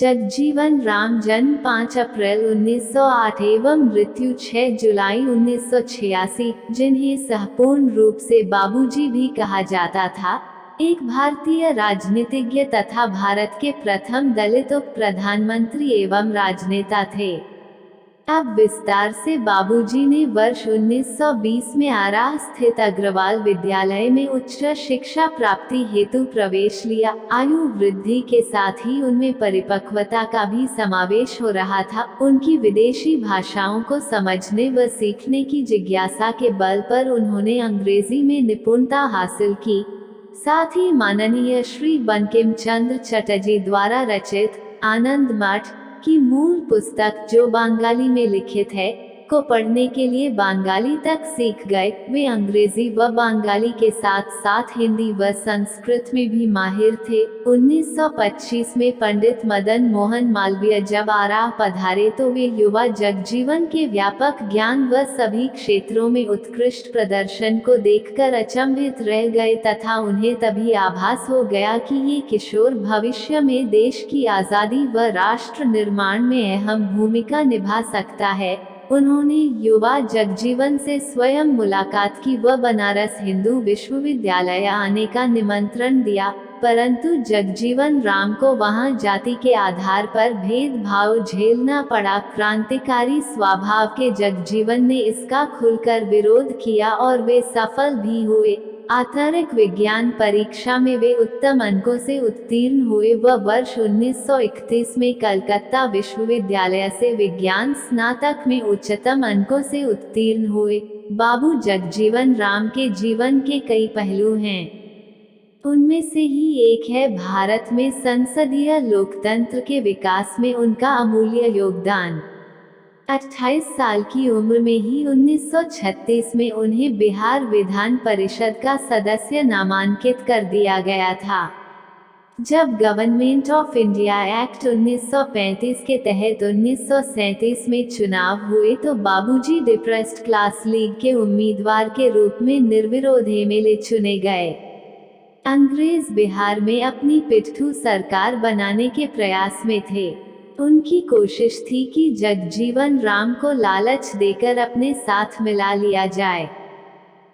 जगजीवन राम जन्म 5 अप्रैल 1908 एवं मृत्यु 6 जुलाई 1986, जिन्हें संपूर्ण रूप से बाबूजी भी कहा जाता था, एक भारतीय राजनीतिज्ञ तथा भारत के प्रथम दलित उप प्रधानमंत्री एवं राजनेता थे। अब विस्तार से बाबूजी ने वर्ष 1920 में आरा स्थित अग्रवाल विद्यालय में उच्च शिक्षा प्राप्ति हेतु प्रवेश लिया। आयु वृद्धि के साथ ही उनमें परिपक्वता का भी समावेश हो रहा था। उनकी विदेशी भाषाओं को समझने व सीखने की जिज्ञासा के बल पर उन्होंने अंग्रेजी में निपुणता हासिल की। साथ ही माननीय श्री बंकिम चंद्र चटर्जी द्वारा रचित आनंद मठ की मूल पुस्तक, जो बंगाली में लिखित है, को पढ़ने के लिए बंगाली तक सीख गए। वे अंग्रेजी व बंगाली के साथ साथ हिंदी व संस्कृत में भी माहिर थे। 1925 में पंडित मदन मोहन मालवीय जब आरा पधारे तो वे युवा जगजीवन के व्यापक ज्ञान व सभी क्षेत्रों में उत्कृष्ट प्रदर्शन को देखकर अचंभित रह गए तथा उन्हें तभी आभास हो गया कि ये किशोर भविष्य में देश की आज़ादी व राष्ट्र निर्माण में अहम भूमिका निभा सकता है। उन्होंने युवा जगजीवन से स्वयं मुलाकात की व बनारस हिंदू विश्वविद्यालय आने का निमंत्रण दिया, परंतु जगजीवन राम को वहां जाति के आधार पर भेदभाव झेलना पड़ा। क्रांतिकारी स्वभाव के जगजीवन ने इसका खुलकर विरोध किया और वे सफल भी हुए। आंतरिक विज्ञान परीक्षा में वे उत्तम अंकों से उत्तीर्ण हुए व वर्ष 1931 में कलकत्ता विश्वविद्यालय से विज्ञान स्नातक में उच्चतम अंकों से उत्तीर्ण हुए। बाबू जगजीवन राम के जीवन के कई पहलू हैं। उनमें से ही एक है भारत में संसदीय लोकतंत्र के विकास में उनका अमूल्य योगदान। 28 साल की उम्र में ही 1936 में उन्हें बिहार विधान परिषद का सदस्य नामांकित कर दिया गया था। जब गवर्नमेंट ऑफ इंडिया एक्ट 1935 के तहत 1937 में चुनाव हुए तो बाबूजी डिप्रेस्ड क्लास लीग के उम्मीदवार के रूप में निर्विरोध एमएलए चुने गए। अंग्रेज बिहार में अपनी पिट्ठू सरकार बनाने के प्रयास में थे। उनकी कोशिश थी कि जगजीवन राम को लालच देकर अपने साथ मिला लिया जाए।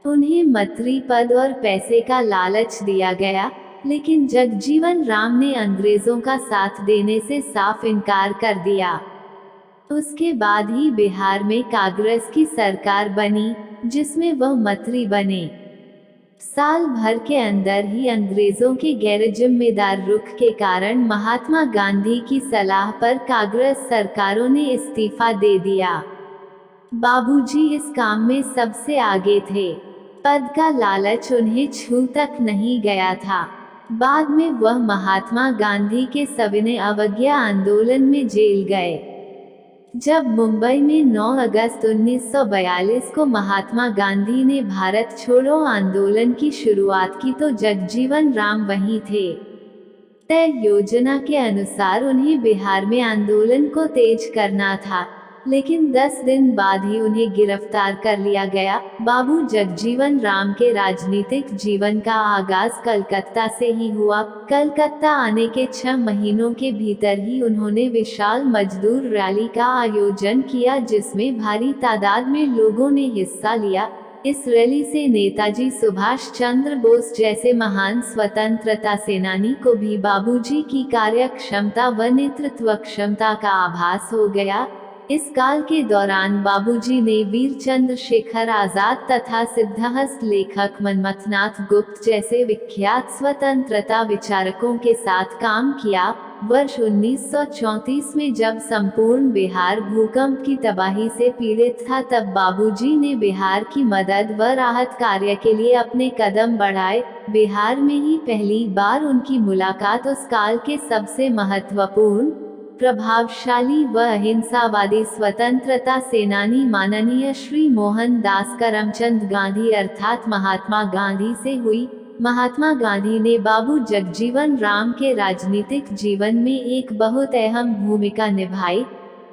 उन्हें मंत्री पद और पैसे का लालच दिया गया, लेकिन जगजीवन राम ने अंग्रेजों का साथ देने से साफ इनकार कर दिया। उसके बाद ही बिहार में कांग्रेस की सरकार बनी, जिसमें वह मंत्री बने। साल भर के अंदर ही अंग्रेजों के गैर जिम्मेदार रुख के कारण महात्मा गांधी की सलाह पर कांग्रेस सरकारों ने इस्तीफा दे दिया। बाबूजी इस काम में सबसे आगे थे। पद का लालच उन्हें छू तक नहीं गया था। बाद में वह महात्मा गांधी के सविनय अवज्ञा आंदोलन में जेल गए। जब मुंबई में 9 अगस्त 1942 को महात्मा गांधी ने भारत छोड़ो आंदोलन की शुरुआत की तो जगजीवन राम वहीं थे। तय योजना के अनुसार उन्हें बिहार में आंदोलन को तेज करना था, लेकिन 10 दिन बाद ही उन्हें गिरफ्तार कर लिया गया। बाबू जगजीवन राम के राजनीतिक जीवन का आगाज कलकत्ता से ही हुआ। कलकत्ता आने के 6 महीनों के भीतर ही उन्होंने विशाल मजदूर रैली का आयोजन किया, जिसमें भारी तादाद में लोगों ने हिस्सा लिया। इस रैली से नेताजी सुभाष चंद्र बोस जैसे महान स्वतंत्रता सेनानी को भी बाबूजी की कार्यक्षमता व नेतृत्व क्षमता का आभास हो गया। इस काल के दौरान बाबूजी ने वीर चंद्रशेखर आजाद तथा सिद्धहस्त लेखक मनमथनाथ गुप्त जैसे विख्यात स्वतंत्रता विचारकों के साथ काम किया। वर्ष 1934 में जब संपूर्ण बिहार भूकंप की तबाही से पीड़ित था, तब बाबूजी ने बिहार की मदद व राहत कार्य के लिए अपने कदम बढ़ाए। बिहार में ही पहली बार उनकी मुलाकात उस काल के सबसे महत्वपूर्ण, प्रभावशाली व अहिंसावादी स्वतंत्रता सेनानी माननीय श्री मोहन दास करमचंद गांधी अर्थात महात्मा गांधी से हुई। महात्मा गांधी ने बाबू जगजीवन राम के राजनीतिक जीवन में एक बहुत अहम भूमिका निभाई,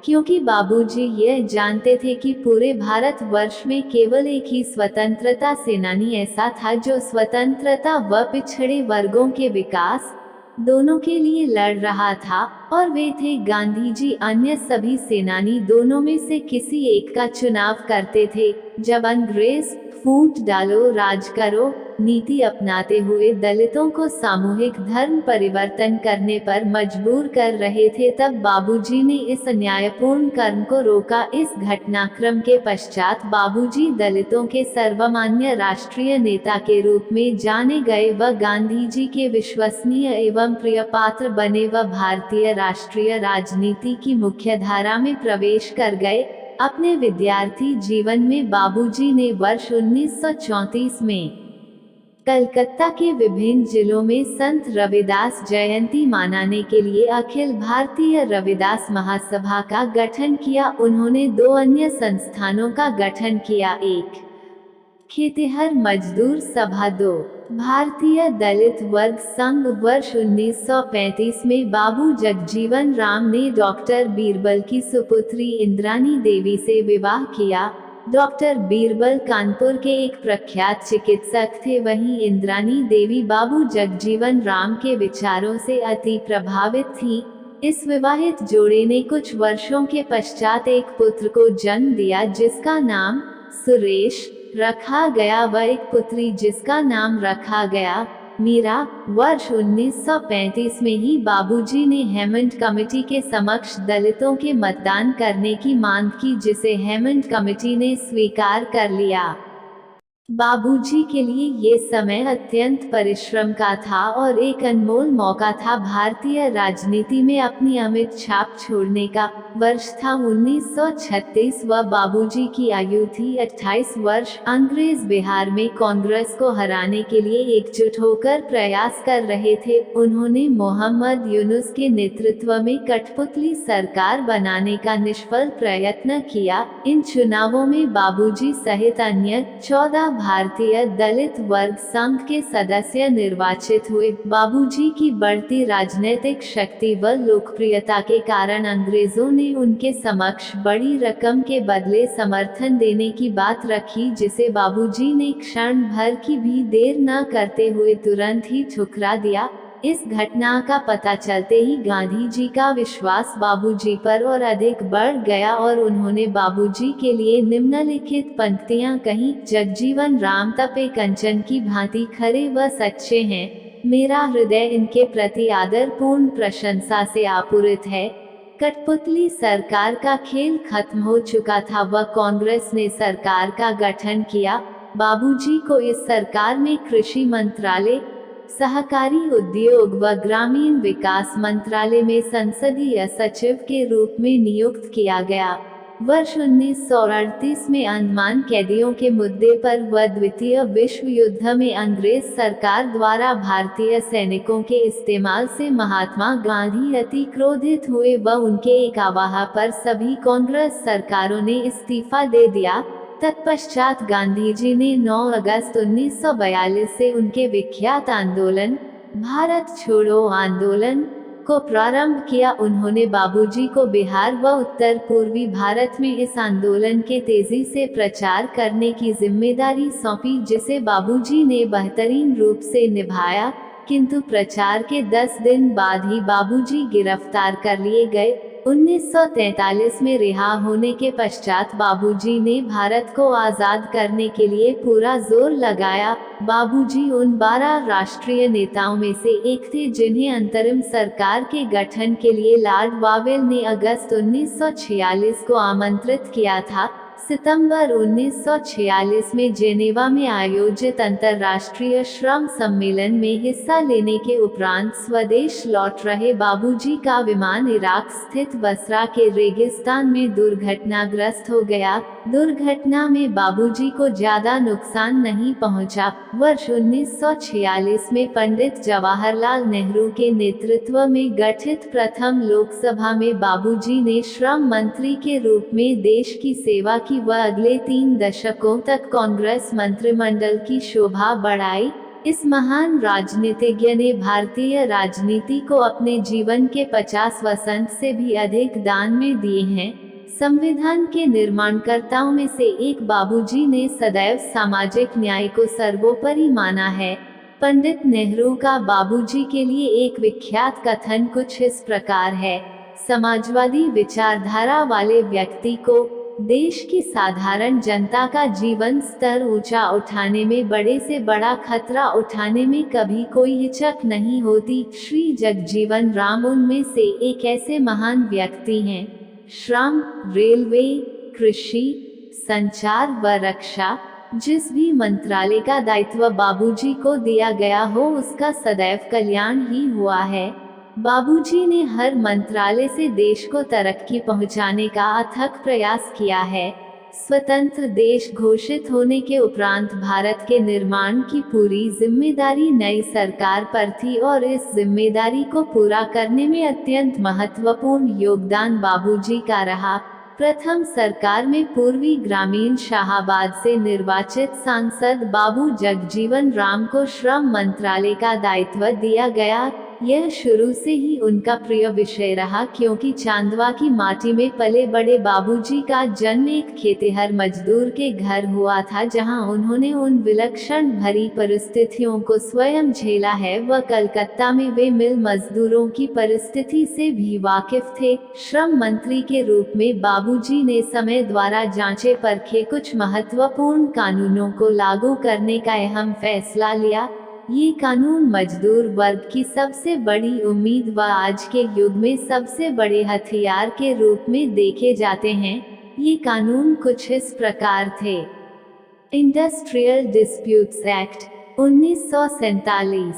क्योंकि बाबूजी यह जानते थे कि पूरे भारतवर्ष में केवल एक ही स्वतंत्रता सेनानी ऐसा था जो स्वतंत्रता व पिछड़े वर्गों के विकास दोनों के लिए लड़ रहा था। और वे थे गांधी जी। अन्य सभी सेनानी दोनों में से किसी एक का चुनाव करते थे। जब अंग्रेज फूट डालो राज करो नीति अपनाते हुए दलितों को सामूहिक धर्म परिवर्तन करने पर मजबूर कर रहे थे, तब बाबूजी ने इस अन्यायपूर्ण कर्म को रोका। इस घटनाक्रम के पश्चात बाबूजी दलितों के सर्वमान्य राष्ट्रीय नेता के रूप में जाने गए व गांधी जी के विश्वसनीय एवं प्रिय पात्र बने व भारतीय राष्ट्रीय राजनीति की मुख्य धारा में प्रवेश कर गए। अपने विद्यार्थी जीवन में बाबूजी ने वर्ष 1934 में कलकत्ता के विभिन्न जिलों में संत रविदास जयंती मनाने के लिए अखिल भारतीय रविदास महासभा का गठन किया। उन्होंने 2 अन्य संस्थानों का गठन किया, एक खेतिहर मजदूर सभा, 2 भारतीय दलित वर्ग संघ। वर्ष 1935 में बाबू जगजीवन राम ने डॉक्टर बीरबल की सुपुत्री इंद्रानी देवी से विवाह किया। डॉक्टर बीरबल कानपुर के एक प्रख्यात चिकित्सक थे, वहीं इंद्रानी देवी बाबू जगजीवन राम के विचारों से अति प्रभावित थी। इस विवाहित जोड़े ने कुछ वर्षों के पश्चात एक पुत्र को जन्म दिया जिसका नाम सुरेश रखा गया व एक पुत्री जिसका नाम रखा गया मीरा। वर्ष 1935 में ही बाबूजी ने हेमंत कमेटी के समक्ष दलितों के मतदान करने की मांग की, जिसे हेमंत कमेटी ने स्वीकार कर लिया। बाबूजी के लिए ये समय अत्यंत परिश्रम का था और एक अनमोल मौका था भारतीय राजनीति में अपनी अमिट छाप छोड़ने का। वर्ष था 1936 व बाबूजी की आयु थी 28 वर्ष। अंग्रेज बिहार में कांग्रेस को हराने के लिए एकजुट होकर प्रयास कर रहे थे। उन्होंने मोहम्मद यूनुस के नेतृत्व में कठपुतली सरकार बनाने का निष्फल प्रयत्न किया। इन चुनावों में बाबूजी सहित अन्य 14 भारतीय दलित वर्ग संघ के सदस्य निर्वाचित हुए। बाबूजी की बढ़ती राजनीतिक शक्ति व लोकप्रियता के कारण अंग्रेजों ने उनके समक्ष बड़ी रकम के बदले समर्थन देने की बात रखी, जिसे बाबूजी ने क्षण भर की भी देर न करते हुए तुरंत ही ठुकरा दिया। इस घटना का पता चलते ही गांधी जी का विश्वास बाबूजी पर और अधिक बढ़ गया और उन्होंने बाबूजी के लिए निम्नलिखित पंक्तियां कहीं। जगजीवन राम तपे कंचन की भांति खरे व सच्चे हैं, मेरा हृदय इनके प्रति आदरपूर्ण प्रशंसा से आपूरित है। कठपुतली सरकार का खेल खत्म हो चुका था व कांग्रेस ने सरकार का गठन किया। बाबूजी को इस सरकार में कृषि मंत्रालय, सहकारी उद्योग व ग्रामीण विकास मंत्रालय में संसदीय सचिव के रूप में नियुक्त किया गया। वर्ष 1938 में अंडमान कैदियों के मुद्दे पर व द्वितीय विश्व युद्ध में अंग्रेज सरकार द्वारा भारतीय सैनिकों के इस्तेमाल से महात्मा गांधी अति क्रोधित हुए व उनके एक आवाहन पर सभी कांग्रेस सरकारों ने इस्तीफा दे दिया। तत्पश्चात गांधी जी ने 9 अगस्त 1942 से उनके विख्यात आंदोलन भारत छोड़ो आंदोलन को प्रारंभ किया। उन्होंने बाबूजी को बिहार व उत्तर पूर्वी भारत में इस आंदोलन के तेजी से प्रचार करने की जिम्मेदारी सौंपी, जिसे बाबूजी ने बेहतरीन रूप से निभाया। किंतु प्रचार के 10 दिन बाद ही बाबूजी गिरफ्तार कर लिए गए। 1943 में रिहा होने के पश्चात बाबूजी ने भारत को आज़ाद करने के लिए पूरा जोर लगाया। बाबूजी उन 12 राष्ट्रीय नेताओं में से एक थे जिन्हें अंतरिम सरकार के गठन के लिए लॉर्ड वावेल ने अगस्त 1946 को आमंत्रित किया था। सितंबर 1946 में जेनेवा में आयोजित अंतर्राष्ट्रीय श्रम सम्मेलन में हिस्सा लेने के उपरांत स्वदेश लौट रहे बाबूजी का विमान इराक स्थित बसरा के रेगिस्तान में दुर्घटनाग्रस्त हो गया। दुर्घटना में बाबूजी को ज्यादा नुकसान नहीं पहुंचा। वर्ष 1946 में पंडित जवाहरलाल नेहरू के नेतृत्व में गठित प्रथम लोकसभा में बाबूजी ने श्रम मंत्री के रूप में देश की सेवा की व अगले 3 दशकों तक कांग्रेस मंत्रिमंडल की शोभा बढ़ाई। इस महान राजनीतिज्ञ ने भारतीय राजनीति को अपने जीवन के 50 वसंत से भी अधिक दान में दिए हैं। संविधान के निर्माणकर्ताओं में से एक बाबूजी ने सदैव सामाजिक न्याय को सर्वोपरि माना है। पंडित नेहरू का बाबूजी के लिए एक विख्यात कथन कुछ इस प्रकार है, समाजवादी विचारधारा वाले व्यक्ति को देश की साधारण जनता का जीवन स्तर ऊंचा उठाने में बड़े से बड़ा खतरा उठाने में कभी कोई हिचक नहीं होती। श्री जगजीवन राम उनमें से एक ऐसे महान व्यक्ति हैं। श्रम, रेलवे, कृषि, संचार व रक्षा, जिस भी मंत्रालय का दायित्व बाबूजी को दिया गया हो उसका सदैव कल्याण ही हुआ है। बाबूजी ने हर मंत्रालय से देश को तरक्की पहुंचाने का अथक प्रयास किया है। स्वतंत्र देश घोषित होने के उपरांत भारत के निर्माण की पूरी जिम्मेदारी नई सरकार पर थी और इस जिम्मेदारी को पूरा करने में अत्यंत महत्वपूर्ण योगदान बाबूजी का रहा। प्रथम सरकार में पूर्वी ग्रामीण शाहाबाद से निर्वाचित सांसद बाबू जगजीवन राम को श्रम मंत्रालय का दायित्व दिया गया। यह शुरू से ही उनका प्रिय विषय रहा, क्योंकि चांदवा की माटी में पले बड़े बाबूजी का जन्म एक खेतिहर मजदूर के घर हुआ था, जहां उन्होंने उन विलक्षण भरी परिस्थितियों को स्वयं झेला है व कलकत्ता में वे मिल मजदूरों की परिस्थिति से भी वाकिफ थे। श्रम मंत्री के रूप में बाबूजी ने समय द्वारा जांचे परखे कुछ महत्वपूर्ण कानूनों को लागू करने का अहम फैसला लिया। ये कानून मजदूर वर्ग की सबसे बड़ी उम्मीद व आज के युग में सबसे बड़े हथियार के रूप में देखे जाते हैं। ये कानून कुछ इस प्रकार थे। Industrial disputes act 1947,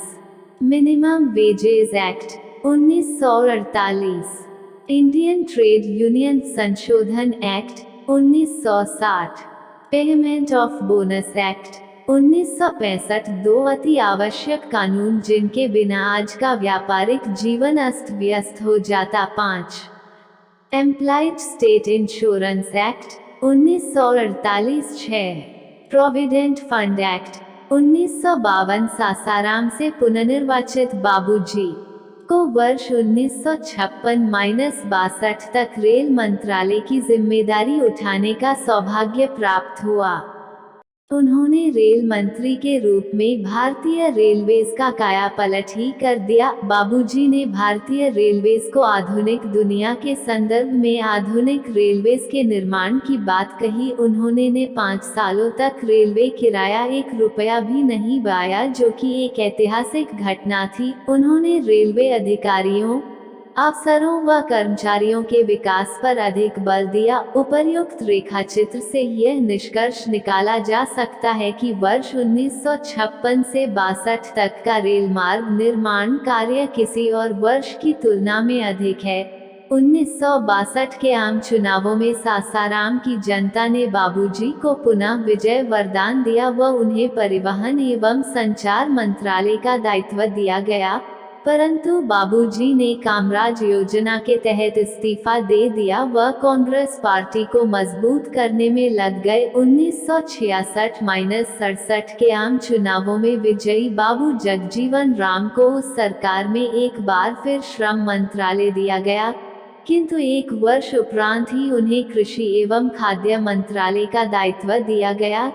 minimum wages act 1948, Indian trade union संशोधन act 1960, payment of bonus act 1965। दो अति आवश्यक कानून जिनके बिना आज का व्यापारिक जीवन अस्त व्यस्त हो जाता। 5, employed state insurance act 1948। 6, provident fund act 1952। Sasaram से पुनर्निर्वाचित बाबूजी को वर्ष 1956-62 तक रेल मंत्रालय की जिम्मेदारी उठाने का सौभाग्य प्राप्त हुआ। उन्होंने रेल मंत्री के रूप में भारतीय रेलवेज का कायापलट ही कर दिया। बाबूजी ने भारतीय रेलवेज को आधुनिक दुनिया के संदर्भ में आधुनिक रेलवेज के निर्माण की बात कही। उन्होंने 5 सालों तक रेलवे किराया 1 रुपया भी नहीं बढ़ाया, जो कि एक ऐतिहासिक घटना थी। उन्होंने रेलवे अधिकारियों, अफसरों व कर्मचारियों के विकास पर अधिक बल दिया। उपर्युक्त रेखाचित्र से यह निष्कर्ष निकाला जा सकता है कि वर्ष 1956 से 62 तक का रेल मार्ग निर्माण कार्य किसी और वर्ष की तुलना में अधिक है। 1962 के आम चुनावों में सासाराम की जनता ने बाबूजी को पुनः विजय वरदान दिया व उन्हें परिवहन एवं संचार मंत्रालय का दायित्व दिया गया, परंतु बाबूजी ने कामराज योजना के तहत इस्तीफा दे दिया व कांग्रेस पार्टी को मजबूत करने में लग गए। 1966-67 के आम चुनावों में विजयी बाबू जगजीवन राम को उस सरकार में एक बार फिर श्रम मंत्रालय दिया गया, किंतु 1 वर्ष उपरांत ही उन्हें कृषि एवं खाद्य मंत्रालय का दायित्व दिया गया।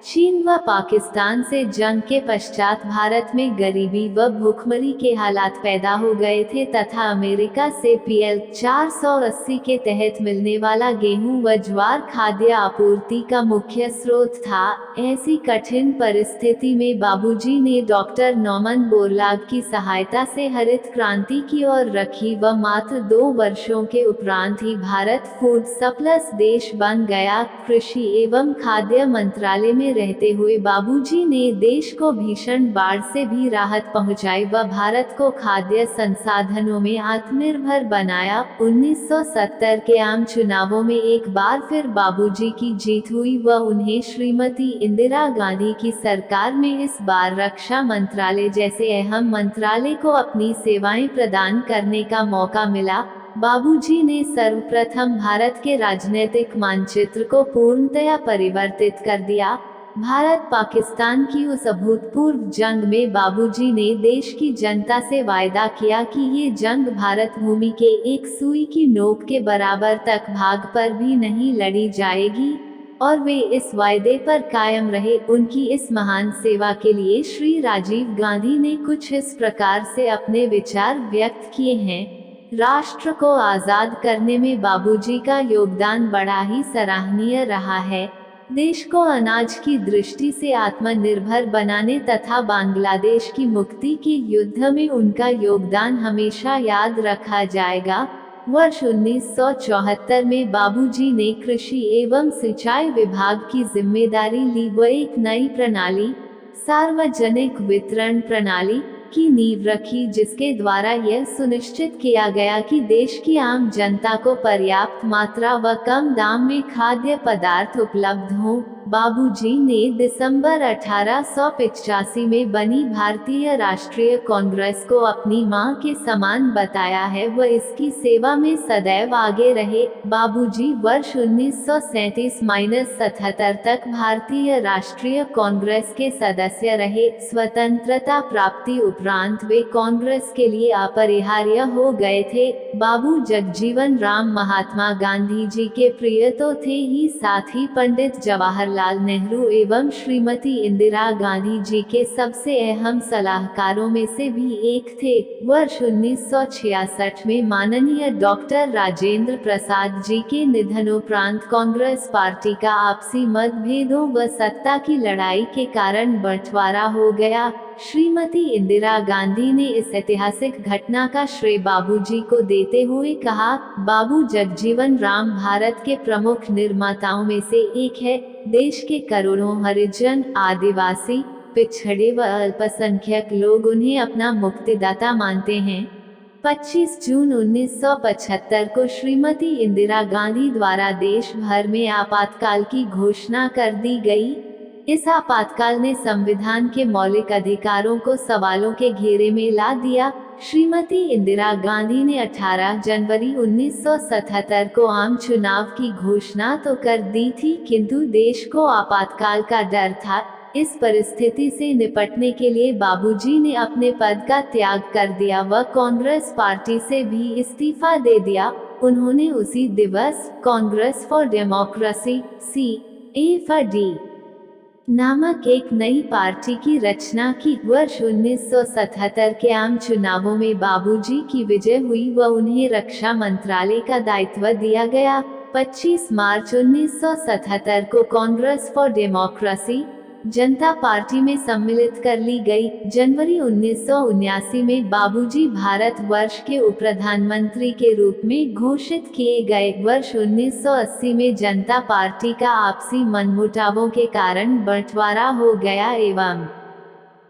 चीन व पाकिस्तान से जंग के पश्चात भारत में गरीबी व भूखमरी के हालात पैदा हो गए थे तथा अमेरिका से PL 480 के तहत मिलने वाला गेहूं व ज्वार खाद्य आपूर्ति का मुख्य स्रोत था। ऐसी कठिन परिस्थिति में बाबूजी ने डॉक्टर नॉमन बोरलाग की सहायता से हरित क्रांति की ओर रखी व मात्र 2 वर्षों के उपरांत ही भारत फूड सरप्लस देश बन गया। कृषि एवं खाद्य मंत्रालय में रहते हुए बाबूजी ने देश को भीषण बाढ़ से भी राहत पहुंचाई व भारत को खाद्य संसाधनों में आत्मनिर्भर बनाया। 1970 के आम चुनावों में एक बार फिर बाबूजी की जीत हुई व उन्हें श्रीमती इंदिरा गांधी की सरकार में इस बार रक्षा मंत्रालय जैसे अहम मंत्रालय को अपनी सेवाएं प्रदान करने का मौका मिला। बाबूजी ने सर्वप्रथम भारत के राजनीतिक मानचित्र को पूर्णतया परिवर्तित कर दिया। भारत पाकिस्तान की उस अभूतपूर्व जंग में बाबूजी ने देश की जनता से वायदा किया कि ये जंग भारत भूमि के एक सुई की नोक के बराबर तक भाग पर भी नहीं लड़ी जाएगी और वे इस वायदे पर कायम रहे। उनकी इस महान सेवा के लिए श्री राजीव गांधी ने कुछ इस प्रकार से अपने विचार व्यक्त किए हैं। राष्ट्र को आज़ाद करने में बाबूजी का योगदान बड़ा ही सराहनीय रहा है। देश को अनाज की दृष्टि से आत्मनिर्भर बनाने तथा बांग्लादेश की मुक्ति के युद्ध में उनका योगदान हमेशा याद रखा जाएगा। वर्ष 1974 में बाबूजी ने कृषि एवं सिंचाई विभाग की जिम्मेदारी ली व एक नई प्रणाली, सार्वजनिक वितरण प्रणाली की नींव रखी, जिसके द्वारा यह सुनिश्चित किया गया कि देश की आम जनता को पर्याप्त मात्रा व कम दाम में खाद्य पदार्थ उपलब्ध हों। बाबूजी ने दिसंबर 1885 में बनी भारतीय राष्ट्रीय कांग्रेस को अपनी मां के समान बताया है व इसकी सेवा में सदैव आगे रहे। बाबूजी वर्ष 1937-77 तक भारतीय राष्ट्रीय कांग्रेस के सदस्य रहे। स्वतंत्रता प्राप्ति उपरांत वे कांग्रेस के लिए अपरिहार्य हो गए थे। बाबू जगजीवन राम महात्मा गांधी जी के प्रिय तो थे ही, साथ ही पंडित जवाहरलाल नेहरू एवं श्रीमती इंदिरा गांधी जी के सबसे अहम सलाहकारों में से भी एक थे। वर्ष 1966 में माननीय डॉक्टर राजेंद्र प्रसाद जी के निधनोपरांत कांग्रेस पार्टी का आपसी मतभेदों व सत्ता की लड़ाई के कारण बंटवारा हो गया। श्रीमती इंदिरा गांधी ने इस ऐतिहासिक घटना का श्रेय बाबूजी को देते हुए कहा, बाबू जगजीवन राम भारत के प्रमुख निर्माताओं में से एक है। देश के करोड़ों हरिजन, आदिवासी, पिछड़े व अल्पसंख्यक लोग उन्हें अपना मुक्तिदाता मानते हैं। 25 जून 1975 को श्रीमती इंदिरा गांधी द्वारा देश भर में आपातकाल की घोषणा कर दी गई। इस आपातकाल ने संविधान के मौलिक अधिकारों को सवालों के घेरे में ला दिया। श्रीमती इंदिरा गांधी ने 18 जनवरी 1977 को आम चुनाव की घोषणा तो कर दी थी, किंतु देश को आपातकाल का डर था। इस परिस्थिति से निपटने के लिए बाबूजी ने अपने पद का त्याग कर दिया व कांग्रेस पार्टी से भी इस्तीफा दे दिया। उन्होंने उसी दिवस कांग्रेस फॉर डेमोक्रेसी (CAFD) नामक एक नई पार्टी की रचना की। वर्ष 1977 के आम चुनावों में बाबूजी की विजय हुई व उन्हें रक्षा मंत्रालय का दायित्व दिया गया। 25 मार्च 1977 को Congress for democracy Janata party में सम्मिलित कर ली गई। जनवरी 1979 में बाबूजी भारत वर्ष के उप प्रधानमंत्री के रूप में घोषित किए गए। वर्ष 1980 में जनता पार्टी का आपसी मनमुटावों के कारण बंटवारा हो गया एवं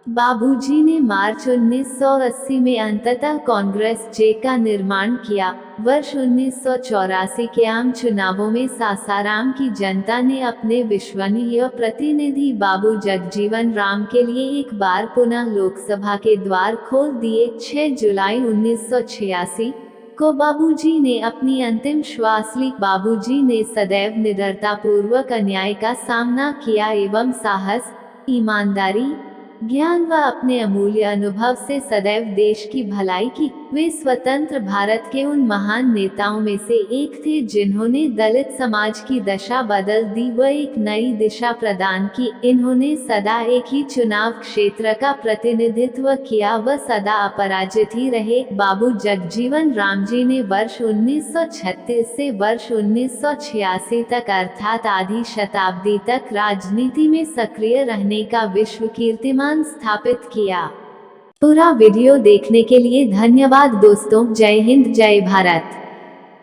बाबूजी ने मार्च 1980 में अंततः कांग्रेस जे का निर्माण किया। वर्ष 1984 के आम चुनावों में सासाराम की जनता ने अपने विश्वसनीय प्रतिनिधि बाबू जगजीवन राम के लिए एक बार पुनः लोकसभा के द्वार खोल दिए। 6 जुलाई 1986 को बाबूजी ने अपनी अंतिम श्वास ली। बाबूजी ने सदैव निडरतापूर्वक अन्याय का सामना किया एवं साहस, ईमानदारी, ज्ञान व अपने अमूल्य अनुभव से सदैव देश की भलाई की। वे स्वतंत्र भारत के उन महान नेताओं में से एक थे जिन्होंने दलित समाज की दशा बदल दी व एक नई दिशा प्रदान की। इन्होंने सदा एक ही चुनाव क्षेत्र का प्रतिनिधित्व किया व सदा अपराजित ही रहे। बाबू जगजीवन राम जी ने वर्ष 1936 से वर्ष 1986 तक अर्थात आधी शताब्दी तक राजनीति में सक्रिय रहने का विश्व कीर्तिमान स्थापित किया। पूरा वीडियो देखने के लिए धन्यवाद दोस्तों। जय हिंद, जय भारत।